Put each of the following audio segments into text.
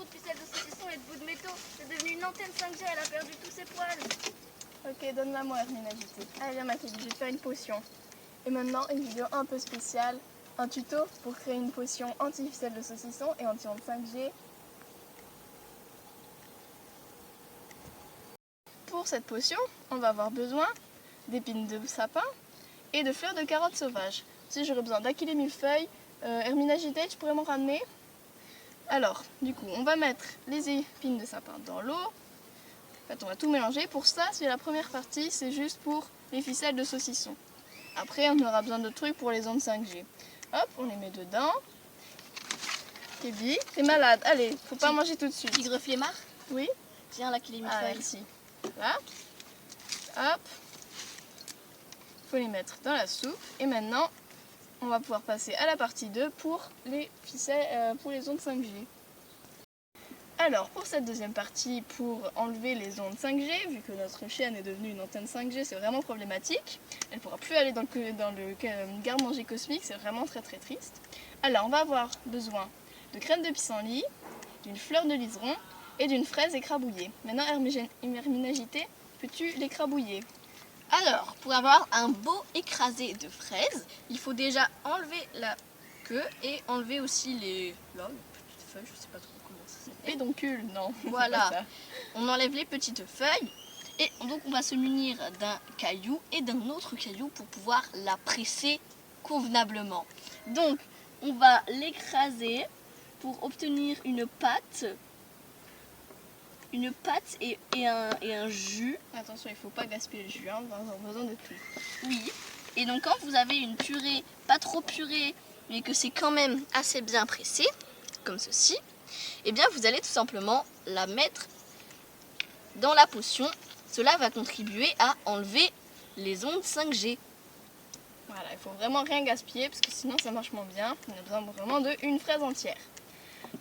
de ficelle de saucisson et de bouts de métaux. C'est devenu une antenne 5G, elle a perdu tous ses poils. Ok, donne-la moi, Hermine agitée. Allez, viens, Mathilde, je vais te faire une potion. Et maintenant, une vidéo un peu spéciale. Un tuto pour créer une potion anti-ficelle de saucisson et anti-onde 5G. Pour cette potion, on va avoir besoin d'épines de sapin et de fleurs de carottes sauvages. Si j'aurais besoin d'aquilé millefeuille, Hermine agitée, tu pourrais m'en ramener? Alors, du coup, on va mettre les épines de sapin dans l'eau. En fait, on va tout mélanger. Pour ça, c'est la première partie, c'est juste pour les ficelles de saucisson. Après, on aura besoin de trucs pour les ondes 5G. Hop, on les met dedans. Kébi, t'es malade. Allez, faut pas manger tout de suite. Tigre flemmard? Oui. Tiens, là, qu'il est mis Ah, merci. Là. Hop. Faut les mettre dans la soupe. Et maintenant, on va pouvoir passer à la partie 2 pour les ficelles, pour les ondes 5G. Alors, pour cette deuxième partie, pour enlever les ondes 5G, vu que notre chienne est devenue une antenne 5G, c'est vraiment problématique. Elle ne pourra plus aller dans le garde-manger cosmique, c'est vraiment très très triste. Alors, on va avoir besoin de crème de pissenlit, d'une fleur de liseron et d'une fraise écrabouillée. Maintenant, Hermine agitée, peux-tu l'écrabouiller? Alors, pour avoir un beau écrasé de fraises, il faut déjà enlever la queue et enlever aussi les petites feuilles, je sais pas trop comment ça s'appelle. Pédoncule, non. Voilà, on enlève les petites feuilles et donc on va se munir d'un caillou et d'un autre caillou pour pouvoir la presser convenablement. Donc, on va l'écraser pour obtenir une pâte et un jus. Attention, il ne faut pas gaspiller le jus, hein, on va avoir besoin de tout. Oui. Et donc quand vous avez une purée, pas trop purée, mais que c'est quand même assez bien pressé, comme ceci, eh bien vous allez tout simplement la mettre dans la potion. Cela va contribuer à enlever les ondes 5G. Voilà, il faut vraiment rien gaspiller parce que sinon ça marche moins bien. On a besoin vraiment d'une fraise entière.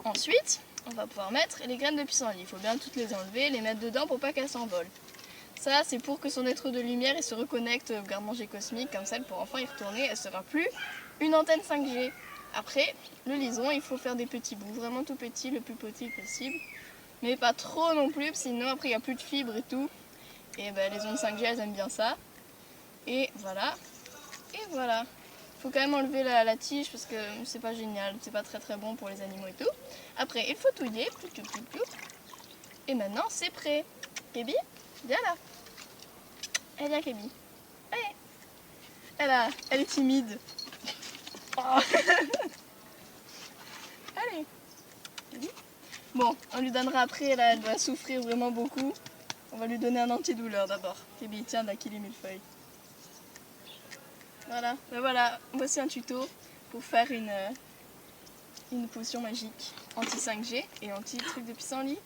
Ensuite, on va pouvoir mettre les graines de pissenlit. Il faut bien toutes les enlever, les mettre dedans pour pas qu'elles s'envolent. Ça, c'est pour que son être de lumière il se reconnecte au garde-manger cosmique, comme ça elle pourra enfin y retourner, elle sera plus une antenne 5G. Après, le liseron, il faut faire des petits bouts, vraiment tout petits, le plus petit possible. Mais pas trop non plus, sinon après il n'y a plus de fibres et tout. Et ben, les ondes 5G, elles aiment bien ça. Et voilà. Et voilà. Il faut quand même enlever la tige parce que c'est pas génial, c'est pas très très bon pour les animaux et tout. Après, il faut touiller. Et maintenant, c'est prêt. Kébi, viens là. Elle vient, Kébi. Allez. Elle est timide. Oh. Allez. Kébi. Bon, on lui donnera après, là, elle doit souffrir vraiment beaucoup. On va lui donner un antidouleur d'abord. Kébi, tiens, d'aquilé millefeuille. Voilà, ben voilà, voici un tuto pour faire une potion magique anti 5G et anti truc de pissenlit.